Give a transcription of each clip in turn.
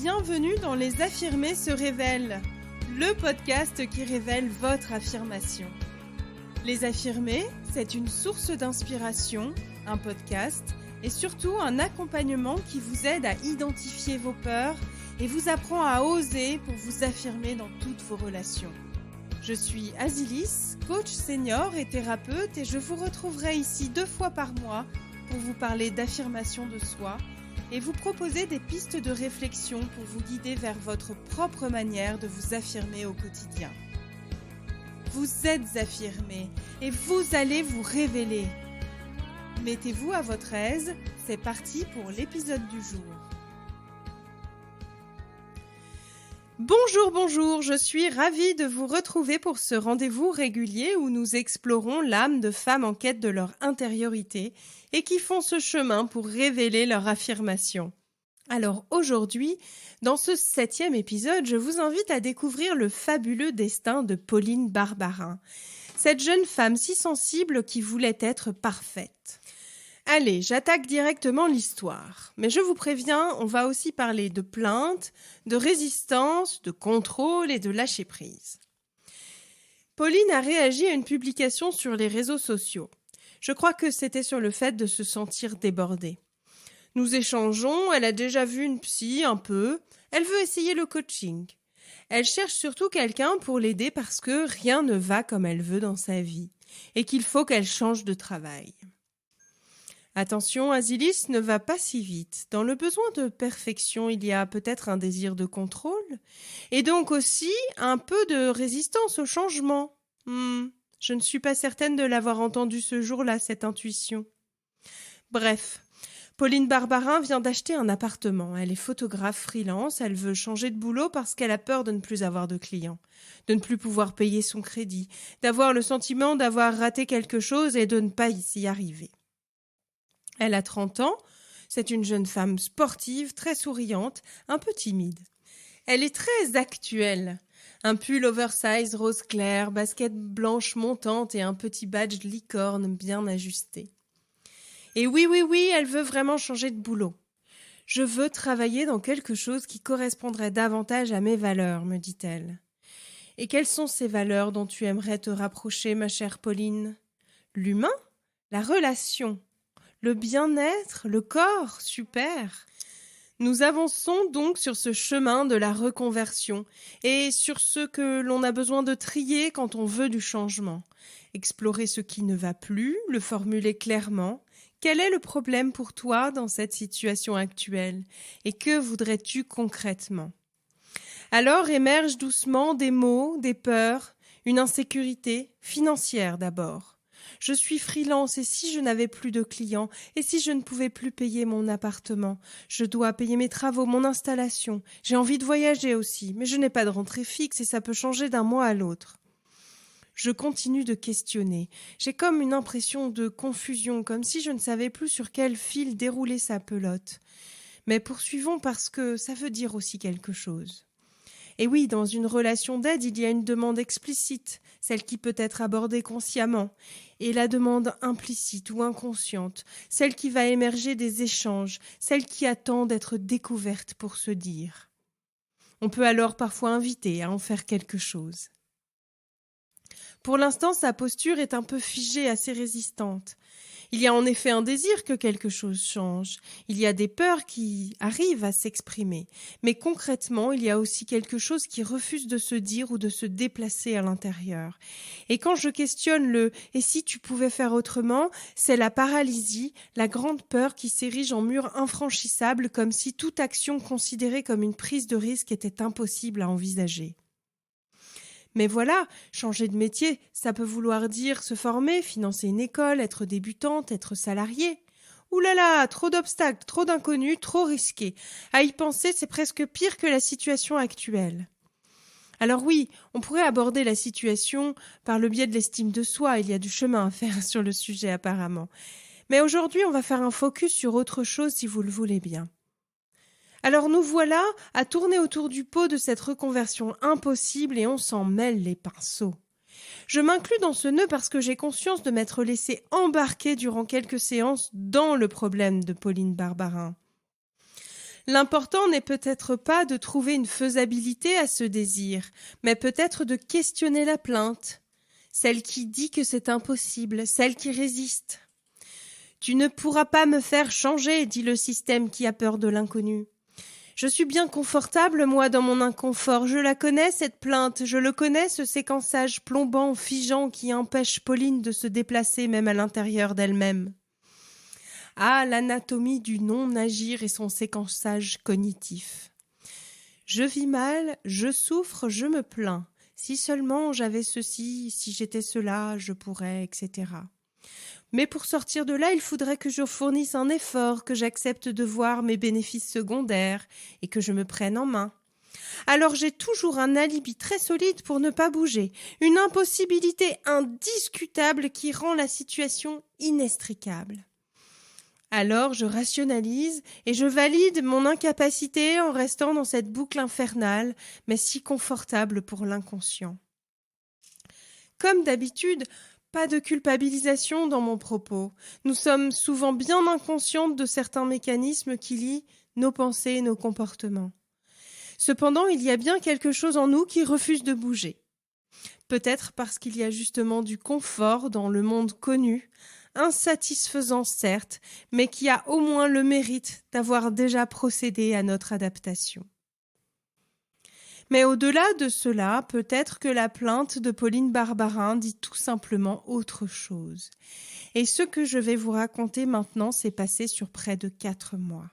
bienvenue dans Les Affirmés se révèlent, le podcast qui révèle votre affirmation. Les Affirmés, c'est une source d'inspiration, un podcast et surtout un accompagnement qui vous aide à identifier vos peurs et vous apprend à oser pour vous affirmer dans toutes vos relations. Je suis Azilis, coach senior et thérapeute et je vous retrouverai ici 2 fois par mois pour vous parler d'affirmation de soi et vous proposer des pistes de réflexion pour vous guider vers votre propre manière de vous affirmer au quotidien. Vous êtes affirmé et vous allez vous révéler. Mettez-vous à votre aise, c'est parti pour l'épisode du jour. Bonjour, je suis ravie de vous retrouver pour ce rendez-vous régulier où nous explorons l'âme de femmes en quête de leur intériorité et qui font ce chemin pour révéler leur affirmation. Alors aujourd'hui, dans ce 7e épisode, je vous invite à découvrir le fabuleux destin de Pauline Barbarin, cette jeune femme si sensible qui voulait être parfaite. Allez, j'attaque directement l'histoire. Mais je vous préviens, on va aussi parler de plainte, de résistance, de contrôle et de lâcher prise. Pauline a réagi à une publication sur les réseaux sociaux. Je crois que c'était sur le fait de se sentir débordée. Nous échangeons, elle a déjà vu une psy un peu, elle veut essayer le coaching. Elle cherche surtout quelqu'un pour l'aider parce que rien ne va comme elle veut dans sa vie et qu'il faut qu'elle change de travail. Attention, Azilis ne va pas si vite. Dans le besoin de perfection, il y a peut-être un désir de contrôle et donc aussi un peu de résistance au changement. Je ne suis pas certaine de l'avoir entendue ce jour-là, cette intuition. Bref, Pauline Barbarin vient d'acheter un appartement. Elle est photographe freelance, elle veut changer de boulot parce qu'elle a peur de ne plus avoir de clients, de ne plus pouvoir payer son crédit, d'avoir le sentiment d'avoir raté quelque chose et de ne pas y arriver. Elle a 30 ans, c'est une jeune femme sportive, très souriante, un peu timide. Elle est très actuelle. Un pull oversize rose clair, basket blanche montante et un petit badge licorne bien ajusté. Et oui, elle veut vraiment changer de boulot. Je veux travailler dans quelque chose qui correspondrait davantage à mes valeurs, me dit-elle. Et quelles sont ces valeurs dont tu aimerais te rapprocher, ma chère Pauline ? L'humain ? La relation ? Le bien-être, le corps, super. Nous avançons donc sur ce chemin de la reconversion et sur ce que l'on a besoin de trier quand on veut du changement. Explorer ce qui ne va plus, le formuler clairement. Quel est le problème pour toi dans cette situation actuelle et que voudrais-tu concrètement ? Alors émergent doucement des mots, des peurs, une insécurité financière d'abord. Je suis freelance et si je n'avais plus de clients et si je ne pouvais plus payer mon appartement, je dois payer mes travaux, mon installation. J'ai envie de voyager aussi, mais je n'ai pas de rentrée fixe et ça peut changer d'un mois à l'autre. Je continue de questionner. J'ai comme une impression de confusion, comme si je ne savais plus sur quel fil dérouler sa pelote. Mais poursuivons parce que ça veut dire aussi quelque chose. Et oui, dans une relation d'aide, il y a une demande explicite, celle qui peut être abordée consciemment, et la demande implicite ou inconsciente, celle qui va émerger des échanges, celle qui attend d'être découverte pour se dire. On peut alors parfois inviter à en faire quelque chose. Pour l'instant, sa posture est un peu figée, assez résistante. Il y a en effet un désir que quelque chose change. Il y a des peurs qui arrivent à s'exprimer. Mais concrètement, il y a aussi quelque chose qui refuse de se dire ou de se déplacer à l'intérieur. Et quand je questionne le « et si tu pouvais faire autrement ?», c'est la paralysie, la grande peur qui s'érige en mur infranchissable comme si toute action considérée comme une prise de risque était impossible à envisager. Mais voilà, changer de métier, ça peut vouloir dire se former, financer une école, être débutante, être salarié. Ouh là là, trop d'obstacles, trop d'inconnus, trop risqué. À y penser, c'est presque pire que la situation actuelle. Alors oui, on pourrait aborder la situation par le biais de l'estime de soi, il y a du chemin à faire sur le sujet apparemment. Mais aujourd'hui, on va faire un focus sur autre chose si vous le voulez bien. Alors nous voilà à tourner autour du pot de cette reconversion impossible et on s'en mêle les pinceaux. Je m'inclus dans ce nœud parce que j'ai conscience de m'être laissée embarquer durant quelques séances dans le problème de Pauline Barbarin. L'important n'est peut-être pas de trouver une faisabilité à ce désir, mais peut-être de questionner la plainte, celle qui dit que c'est impossible, celle qui résiste. Tu ne pourras pas me faire changer, dit le système qui a peur de l'inconnu. Je suis bien confortable, moi, dans mon inconfort. Je la connais, cette plainte. Je le connais, ce séquençage plombant, figeant qui empêche Pauline de se déplacer même à l'intérieur d'elle-même. Ah, l'anatomie du non-agir et son séquençage cognitif. Je vis mal, je souffre, je me plains. Si seulement j'avais ceci, si j'étais cela, je pourrais, etc. Mais pour sortir de là, il faudrait que je fournisse un effort, que j'accepte de voir mes bénéfices secondaires et que je me prenne en main. Alors j'ai toujours un alibi très solide pour ne pas bouger, une impossibilité indiscutable qui rend la situation inextricable. Alors je rationalise et je valide mon incapacité en restant dans cette boucle infernale, mais si confortable pour l'inconscient. Comme d'habitude, pas de culpabilisation dans mon propos. Nous sommes souvent bien inconscientes de certains mécanismes qui lient nos pensées et nos comportements. Cependant, il y a bien quelque chose en nous qui refuse de bouger. Peut-être parce qu'il y a justement du confort dans le monde connu, insatisfaisant certes, mais qui a au moins le mérite d'avoir déjà procédé à notre adaptation. Mais au-delà de cela, peut-être que la plainte de Pauline Barbarin dit tout simplement autre chose. Et ce que je vais vous raconter maintenant s'est passé sur près de 4 mois.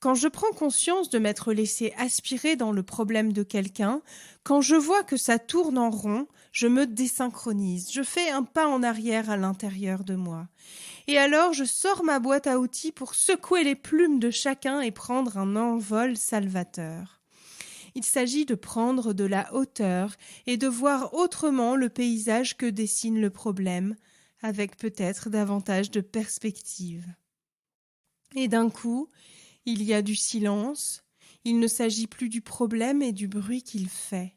Quand je prends conscience de m'être laissé aspirer dans le problème de quelqu'un, quand je vois que ça tourne en rond, je me désynchronise, je fais un pas en arrière à l'intérieur de moi. Et alors je sors ma boîte à outils pour secouer les plumes de chacun et prendre un envol salvateur. Il s'agit de prendre de la hauteur et de voir autrement le paysage que dessine le problème, avec peut-être davantage de perspective. Et d'un coup, il y a du silence, il ne s'agit plus du problème et du bruit qu'il fait.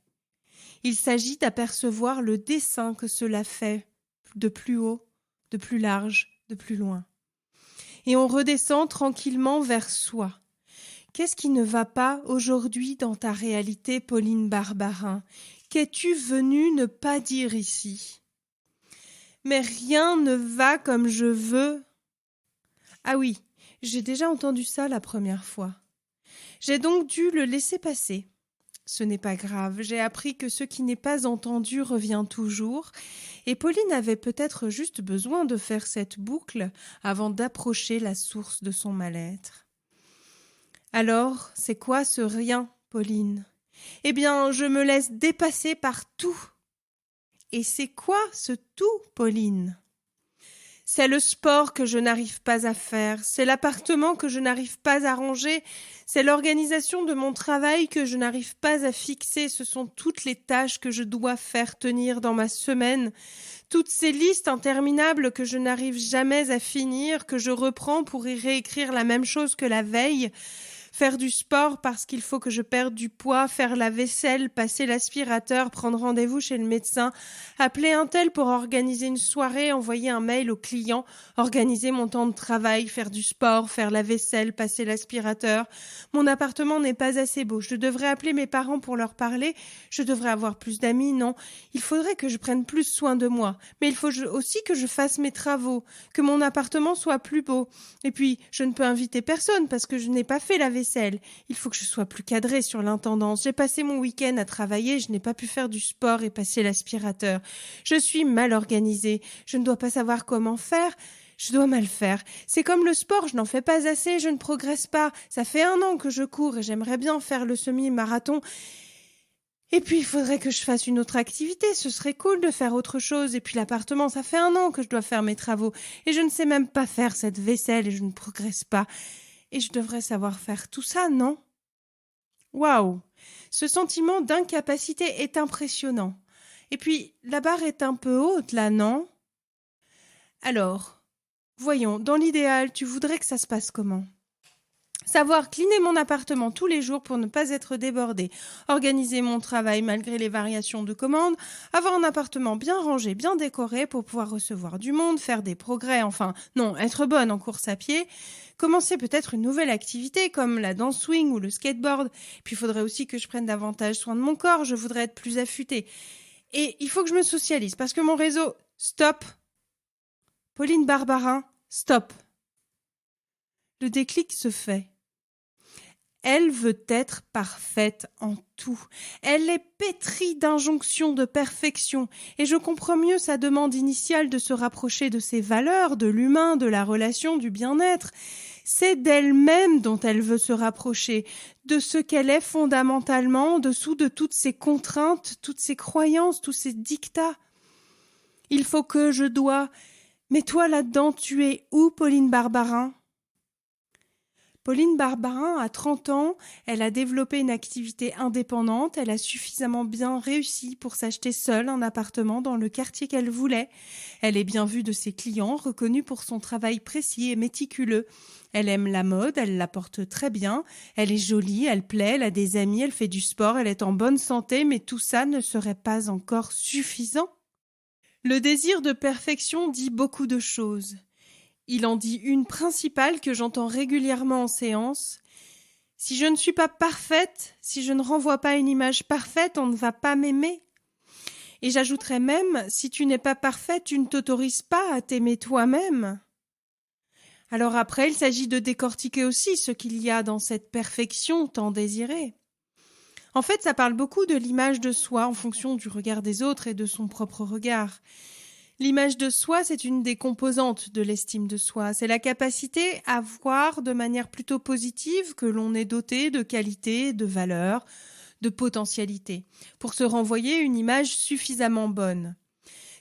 Il s'agit d'apercevoir le dessin que cela fait, de plus haut, de plus large, de plus loin. Et on redescend tranquillement vers soi. Qu'est-ce qui ne va pas aujourd'hui dans ta réalité, Pauline Barbarin? Qu'es-tu venue ne pas dire ici? Mais rien ne va comme je veux. Ah oui, j'ai déjà entendu ça la première fois. J'ai donc dû le laisser passer. Ce n'est pas grave, j'ai appris que ce qui n'est pas entendu revient toujours, et Pauline avait peut-être juste besoin de faire cette boucle avant d'approcher la source de son mal-être. Alors, c'est quoi ce rien, Pauline? Eh bien, je me laisse dépasser par tout. Et c'est quoi ce tout, Pauline? C'est le sport que je n'arrive pas à faire, c'est l'appartement que je n'arrive pas à ranger, c'est l'organisation de mon travail que je n'arrive pas à fixer, ce sont toutes les tâches que je dois faire tenir dans ma semaine, toutes ces listes interminables que je n'arrive jamais à finir, que je reprends pour y réécrire la même chose que la veille, faire du sport parce qu'il faut que je perde du poids, faire la vaisselle, passer l'aspirateur, prendre rendez-vous chez le médecin, appeler un tel pour organiser une soirée, envoyer un mail au client, organiser mon temps de travail, faire du sport, faire la vaisselle, passer l'aspirateur. Mon appartement n'est pas assez beau. Je devrais appeler mes parents pour leur parler. Je devrais avoir plus d'amis, non. Il faudrait que je prenne plus soin de moi. Mais il faut aussi que je fasse mes travaux, que mon appartement soit plus beau. Et puis, je ne peux inviter personne parce que je n'ai pas fait la vaisselle. Il faut que je sois plus cadrée sur l'intendance. J'ai passé mon week-end à travailler, je n'ai pas pu faire du sport et passer l'aspirateur. Je suis mal organisée. Je ne dois pas savoir comment faire. Je dois mal faire. C'est comme le sport, je n'en fais pas assez, je ne progresse pas. Ça fait 1 an que je cours et j'aimerais bien faire le semi-marathon. Et puis, il faudrait que je fasse une autre activité. Ce serait cool de faire autre chose. Et puis, l'appartement, ça fait 1 an que je dois faire mes travaux. Et je ne sais même pas faire cette vaisselle et je ne progresse pas. Et je devrais savoir faire tout ça, non? Waouh! Ce sentiment d'incapacité est impressionnant. Et puis, la barre est un peu haute, là, non? Alors, voyons, dans l'idéal, tu voudrais que ça se passe comment? Savoir cleaner mon appartement tous les jours pour ne pas être débordé, organiser mon travail malgré les variations de commandes, avoir un appartement bien rangé, bien décoré pour pouvoir recevoir du monde, faire des progrès, enfin non, être bonne en course à pied, commencer peut-être une nouvelle activité comme la danse swing ou le skateboard. Puis il faudrait aussi que je prenne davantage soin de mon corps, je voudrais être plus affûtée. Et il faut que je me socialise parce que mon réseau... Stop! Pauline Barbarin, stop! Le déclic se fait. Elle veut être parfaite en tout. Elle est pétrie d'injonctions de perfection et je comprends mieux sa demande initiale de se rapprocher de ses valeurs, de l'humain, de la relation, du bien-être. C'est d'elle-même dont elle veut se rapprocher, de ce qu'elle est fondamentalement en dessous de toutes ses contraintes, toutes ses croyances, tous ses dictats. Il faut que je dois... Mais toi là-dedans, tu es où, Pauline Barbarin ? Pauline Barbarin a 30 ans, elle a développé une activité indépendante, elle a suffisamment bien réussi pour s'acheter seule un appartement dans le quartier qu'elle voulait. Elle est bien vue de ses clients, reconnue pour son travail précis et méticuleux. Elle aime la mode, elle la porte très bien, elle est jolie, elle plaît, elle a des amis, elle fait du sport, elle est en bonne santé, mais tout ça ne serait pas encore suffisant. Le désir de perfection dit beaucoup de choses. Il en dit une principale que j'entends régulièrement en séance. Si je ne suis pas parfaite, si je ne renvoie pas une image parfaite, on ne va pas m'aimer. Et j'ajouterais même, si tu n'es pas parfaite, tu ne t'autorises pas à t'aimer toi-même. Alors après, il s'agit de décortiquer aussi ce qu'il y a dans cette perfection tant désirée. En fait, ça parle beaucoup de l'image de soi en fonction du regard des autres et de son propre regard. L'image de soi, c'est une des composantes de l'estime de soi. C'est la capacité à voir de manière plutôt positive que l'on est doté de qualités, de valeurs, de potentialités, pour se renvoyer une image suffisamment bonne.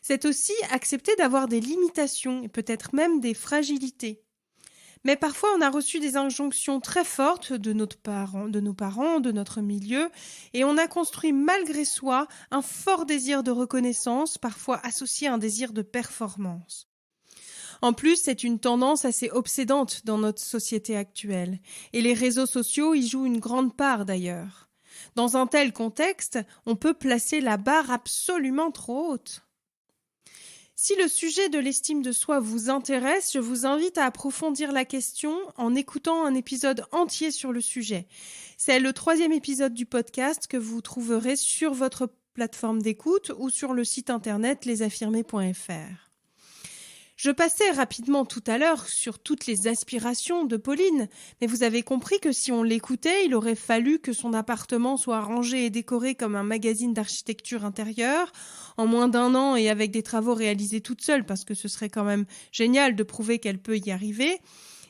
C'est aussi accepter d'avoir des limitations et peut-être même des fragilités. Mais parfois, on a reçu des injonctions très fortes de nos parents, de notre milieu, et on a construit malgré soi un fort désir de reconnaissance, parfois associé à un désir de performance. En plus, c'est une tendance assez obsédante dans notre société actuelle, et les réseaux sociaux y jouent une grande part d'ailleurs. Dans un tel contexte, on peut placer la barre absolument trop haute. Si le sujet de l'estime de soi vous intéresse, je vous invite à approfondir la question en écoutant un épisode entier sur le sujet. C'est le 3e épisode du podcast que vous trouverez sur votre plateforme d'écoute ou sur le site internet lesaffirmés.fr. Je passais rapidement tout à l'heure sur toutes les aspirations de Pauline, mais vous avez compris que si on l'écoutait, il aurait fallu que son appartement soit rangé et décoré comme un magazine d'architecture intérieure, en moins d'1 an et avec des travaux réalisés toute seule, parce que ce serait quand même génial de prouver qu'elle peut y arriver.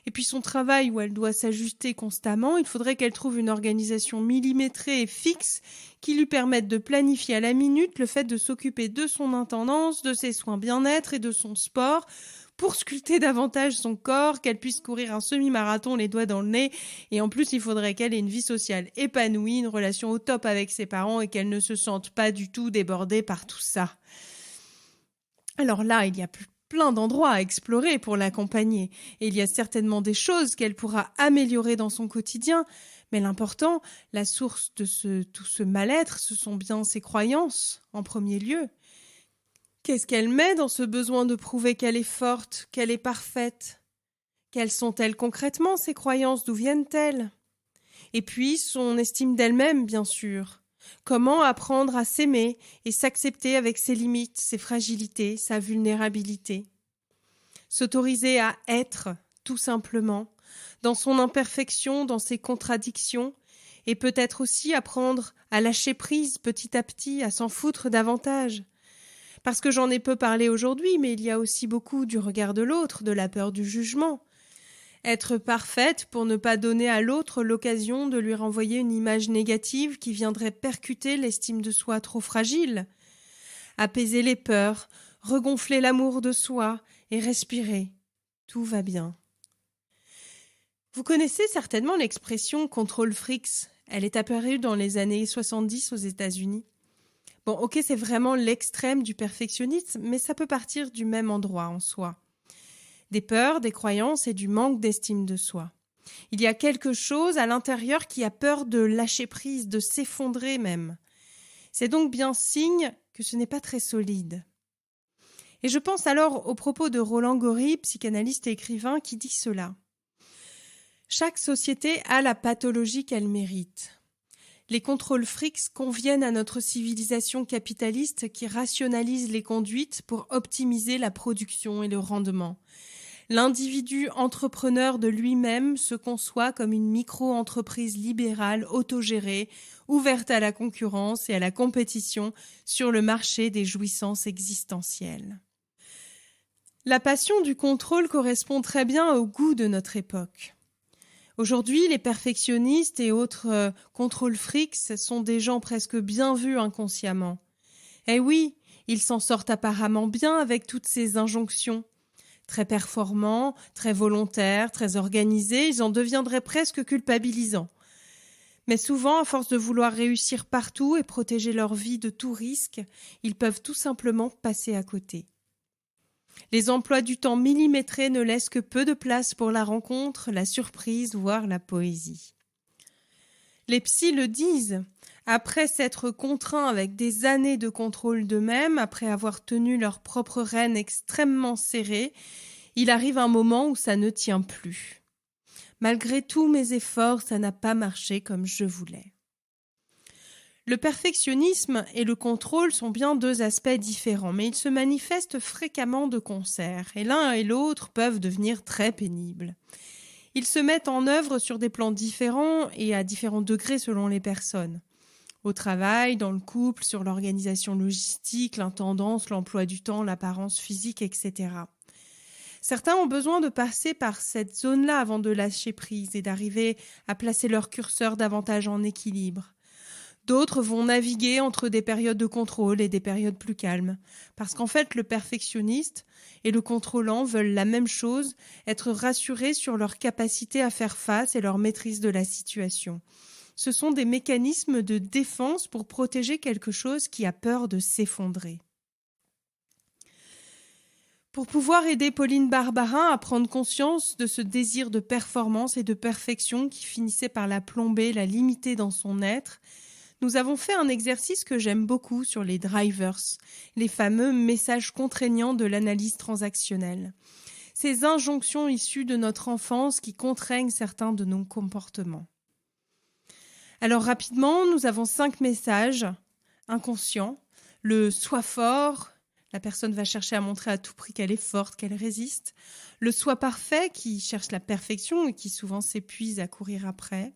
Et puis son travail où elle doit s'ajuster constamment, il faudrait qu'elle trouve une organisation millimétrée et fixe qui lui permette de planifier à la minute le fait de s'occuper de son intendance, de ses soins bien-être et de son sport pour sculpter davantage son corps, qu'elle puisse courir un semi-marathon les doigts dans le nez. Et en plus, il faudrait qu'elle ait une vie sociale épanouie, une relation au top avec ses parents et qu'elle ne se sente pas du tout débordée par tout ça. Alors là, il y a plein d'endroits à explorer pour l'accompagner. Et il y a certainement des choses qu'elle pourra améliorer dans son quotidien. Mais l'important, la source de tout ce mal-être, ce sont bien ses croyances, en premier lieu. Qu'est-ce qu'elle met dans ce besoin de prouver qu'elle est forte, qu'elle est parfaite ? Quelles sont-elles concrètement, ces croyances ? D'où viennent-elles ? Et puis, son estime d'elle-même, bien sûr. Comment apprendre à s'aimer et s'accepter avec ses limites, ses fragilités, sa vulnérabilité. S'autoriser à être, tout simplement, dans son imperfection, dans ses contradictions, et peut-être aussi apprendre à lâcher prise petit à petit, à s'en foutre davantage. Parce que j'en ai peu parlé aujourd'hui, mais il y a aussi beaucoup du regard de l'autre, de la peur du jugement. Être parfaite pour ne pas donner à l'autre l'occasion de lui renvoyer une image négative qui viendrait percuter l'estime de soi trop fragile. Apaiser les peurs, regonfler l'amour de soi et respirer. Tout va bien. Vous connaissez certainement l'expression « control freaks ». Elle est apparue dans les années 70 aux États-Unis. Bon, ok, c'est vraiment l'extrême du perfectionnisme, mais ça peut partir du même endroit en soi. Des peurs, des croyances et du manque d'estime de soi. Il y a quelque chose à l'intérieur qui a peur de lâcher prise, de s'effondrer même. C'est donc bien signe que ce n'est pas très solide. Et je pense alors aux propos de Roland Gori, psychanalyste et écrivain, qui dit cela. Chaque société a la pathologie qu'elle mérite. Les contrôles frics conviennent à notre civilisation capitaliste qui rationalise les conduites pour optimiser la production et le rendement. L'individu entrepreneur de lui-même se conçoit comme une micro-entreprise libérale autogérée, ouverte à la concurrence et à la compétition sur le marché des jouissances existentielles. La passion du contrôle correspond très bien au goût de notre époque. Aujourd'hui, les perfectionnistes et autres contrôle frics sont des gens presque bien vus inconsciemment. Eh oui, ils s'en sortent apparemment bien avec toutes ces injonctions. Très performants, très volontaires, très organisés, ils en deviendraient presque culpabilisants. Mais souvent, à force de vouloir réussir partout et protéger leur vie de tout risque, ils peuvent tout simplement passer à côté. Les emplois du temps millimétrés ne laissent que peu de place pour la rencontre, la surprise, voire la poésie. Les psys le disent. Après s'être contraints avec des années de contrôle d'eux-mêmes, après avoir tenu leurs propres rênes extrêmement serrées, il arrive un moment où ça ne tient plus. Malgré tous mes efforts, ça n'a pas marché comme je voulais. Le perfectionnisme et le contrôle sont bien deux aspects différents, mais ils se manifestent fréquemment de concert, et l'un et l'autre peuvent devenir très pénibles. Ils se mettent en œuvre sur des plans différents et à différents degrés selon les personnes. Au travail, dans le couple, sur l'organisation logistique, l'intendance, l'emploi du temps, l'apparence physique, etc. Certains ont besoin de passer par cette zone-là avant de lâcher prise et d'arriver à placer leur curseur davantage en équilibre. D'autres vont naviguer entre des périodes de contrôle et des périodes plus calmes. Parce qu'en fait, le perfectionniste et le contrôlant veulent la même chose, être rassurés sur leur capacité à faire face et leur maîtrise de la situation. Ce sont des mécanismes de défense pour protéger quelque chose qui a peur de s'effondrer. Pour pouvoir aider Pauline Barbarin à prendre conscience de ce désir de performance et de perfection qui finissait par la plomber, la limiter dans son être, nous avons fait un exercice que j'aime beaucoup sur les drivers, les fameux messages contraignants de l'analyse transactionnelle. Ces injonctions issues de notre enfance qui contraignent certains de nos comportements. Alors rapidement, nous avons 5 messages inconscients. Le « sois fort », la personne va chercher à montrer à tout prix qu'elle est forte, qu'elle résiste. Le « sois parfait » qui cherche la perfection et qui souvent s'épuise à courir après.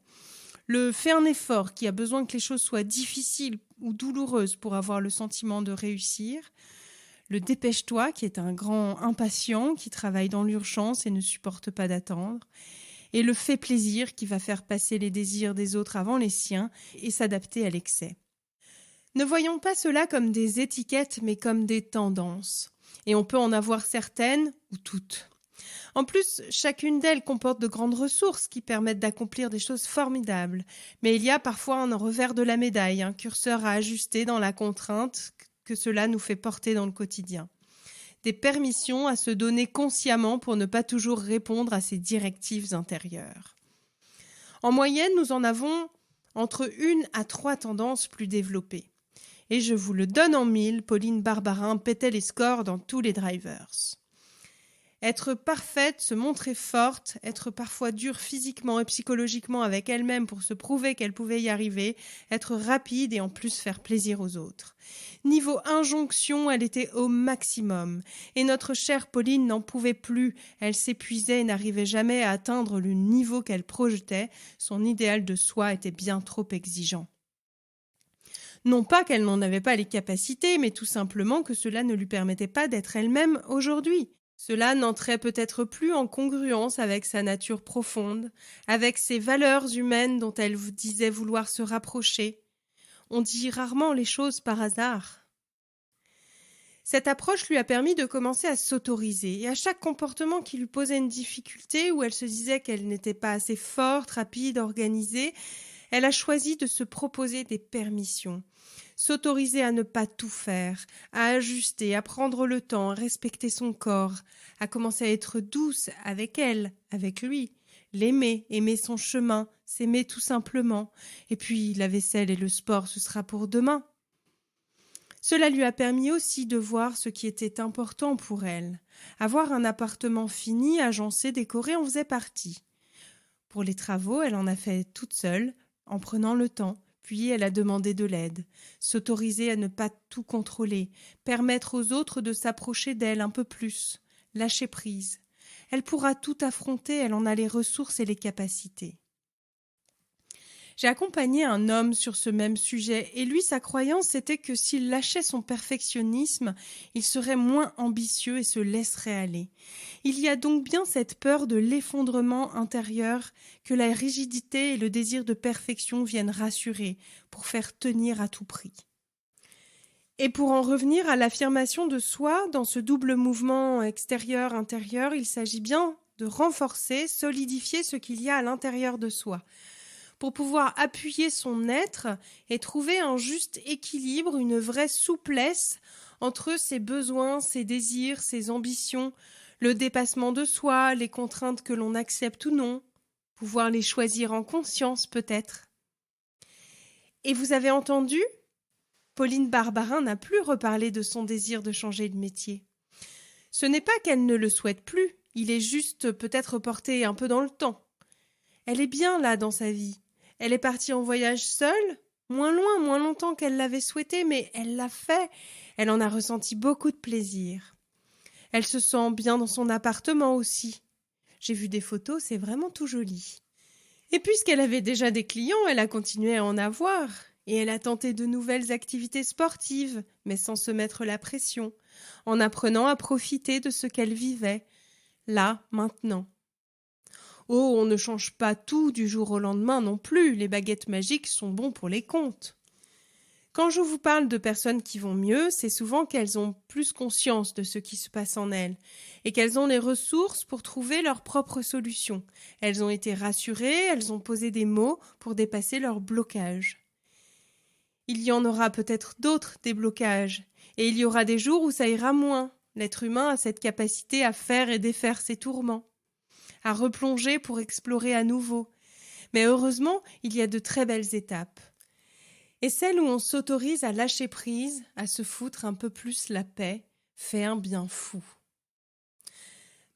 Le « fais un effort » qui a besoin que les choses soient difficiles ou douloureuses pour avoir le sentiment de réussir. Le « dépêche-toi » qui est un grand impatient qui travaille dans l'urgence et ne supporte pas d'attendre. Et le « fais plaisir » qui va faire passer les désirs des autres avant les siens et s'adapter à l'excès. Ne voyons pas cela comme des étiquettes mais comme des tendances. Et on peut en avoir certaines ou toutes. En plus, chacune d'elles comporte de grandes ressources qui permettent d'accomplir des choses formidables. Mais il y a parfois un revers de la médaille, un curseur à ajuster dans la contrainte que cela nous fait porter dans le quotidien. Des permissions à se donner consciemment pour ne pas toujours répondre à ces directives intérieures. En moyenne, nous en avons entre 1 à 3 tendances plus développées. Et je vous le donne en 1000, Pauline Barbarin pétait les scores dans tous les drivers. Être parfaite, se montrer forte, être parfois dure physiquement et psychologiquement avec elle-même pour se prouver qu'elle pouvait y arriver, être rapide et en plus faire plaisir aux autres. Niveau injonction, elle était au maximum. Et notre chère Pauline n'en pouvait plus. Elle s'épuisait et n'arrivait jamais à atteindre le niveau qu'elle projetait. Son idéal de soi était bien trop exigeant. Non pas qu'elle n'en avait pas les capacités, mais tout simplement que cela ne lui permettait pas d'être elle-même aujourd'hui. Cela n'entrait peut-être plus en congruence avec sa nature profonde, avec ses valeurs humaines dont elle disait vouloir se rapprocher. On dit rarement les choses par hasard. Cette approche lui a permis de commencer à s'autoriser, et à chaque comportement qui lui posait une difficulté, où elle se disait qu'elle n'était pas assez forte, rapide, organisée, elle a choisi de se proposer des permissions. S'autoriser à ne pas tout faire, à ajuster, à prendre le temps, à respecter son corps, à commencer à être douce avec elle, avec lui, l'aimer, aimer son chemin, s'aimer tout simplement. Et puis la vaisselle et le sport, ce sera pour demain. Cela lui a permis aussi de voir ce qui était important pour elle. Avoir un appartement fini, agencé, décoré en faisait partie. Pour les travaux, elle en a fait toute seule, en prenant le temps. Puis elle a demandé de l'aide, s'autoriser à ne pas tout contrôler, permettre aux autres de s'approcher d'elle un peu plus, lâcher prise. Elle pourra tout affronter, elle en a les ressources et les capacités. J'ai accompagné un homme sur ce même sujet et lui, sa croyance, c'était que s'il lâchait son perfectionnisme, il serait moins ambitieux et se laisserait aller. Il y a donc bien cette peur de l'effondrement intérieur que la rigidité et le désir de perfection viennent rassurer pour faire tenir à tout prix. Et pour en revenir à l'affirmation de soi, dans ce double mouvement extérieur-intérieur, il s'agit bien de renforcer, solidifier ce qu'il y a à l'intérieur de soi, pour pouvoir appuyer son être et trouver un juste équilibre, une vraie souplesse entre ses besoins, ses désirs, ses ambitions, le dépassement de soi, les contraintes que l'on accepte ou non, pouvoir les choisir en conscience peut-être. Et vous avez entendu ? Pauline Barbarin n'a plus reparlé de son désir de changer de métier. Ce n'est pas qu'elle ne le souhaite plus, il est juste peut-être reporté un peu dans le temps. Elle est bien là dans sa vie. Elle est partie en voyage seule, moins loin, moins longtemps qu'elle l'avait souhaité, mais elle l'a fait. Elle en a ressenti beaucoup de plaisir. Elle se sent bien dans son appartement aussi. J'ai vu des photos, c'est vraiment tout joli. Et puisqu'elle avait déjà des clients, elle a continué à en avoir. Et elle a tenté de nouvelles activités sportives, mais sans se mettre la pression, en apprenant à profiter de ce qu'elle vivait, là, maintenant. Oh, on ne change pas tout du jour au lendemain non plus, les baguettes magiques sont bons pour les comptes. Quand je vous parle de personnes qui vont mieux, c'est souvent qu'elles ont plus conscience de ce qui se passe en elles et qu'elles ont les ressources pour trouver leurs propres solutions. Elles ont été rassurées, elles ont posé des mots pour dépasser leurs blocages. Il y en aura peut-être d'autres, des blocages, et il y aura des jours où ça ira moins. L'être humain a cette capacité à faire et défaire ses tourments, à replonger pour explorer à nouveau. Mais heureusement, il y a de très belles étapes. Et celle où on s'autorise à lâcher prise, à se foutre un peu plus la paix, fait un bien fou.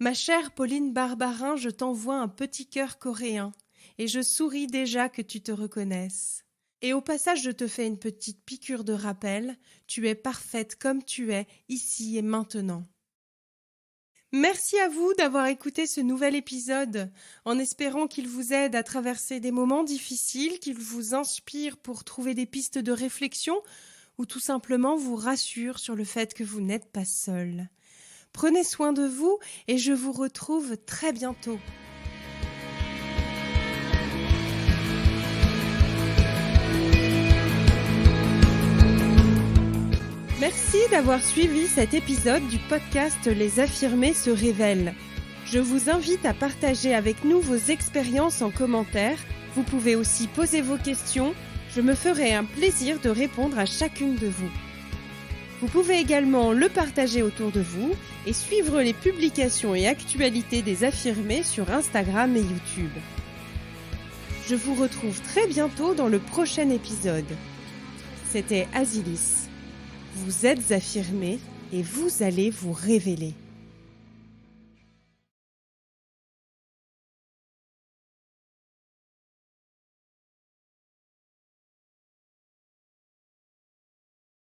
Ma chère Pauline Barbarin, je t'envoie un petit cœur coréen, et je souris déjà que tu te reconnaisses. Et au passage, je te fais une petite piqûre de rappel, tu es parfaite comme tu es, ici et maintenant. Merci à vous d'avoir écouté ce nouvel épisode, en espérant qu'il vous aide à traverser des moments difficiles, qu'il vous inspire pour trouver des pistes de réflexion ou tout simplement vous rassure sur le fait que vous n'êtes pas seul. Prenez soin de vous et je vous retrouve très bientôt. Merci d'avoir suivi cet épisode du podcast Les Affirmés se révèlent. Je vous invite à partager avec nous vos expériences en commentaire. Vous pouvez aussi poser vos questions. Je me ferai un plaisir de répondre à chacune de vous. Vous pouvez également le partager autour de vous et suivre les publications et actualités des Affirmés sur Instagram et YouTube. Je vous retrouve très bientôt dans le prochain épisode. C'était Azilis. Vous êtes affirmés et vous allez vous révéler.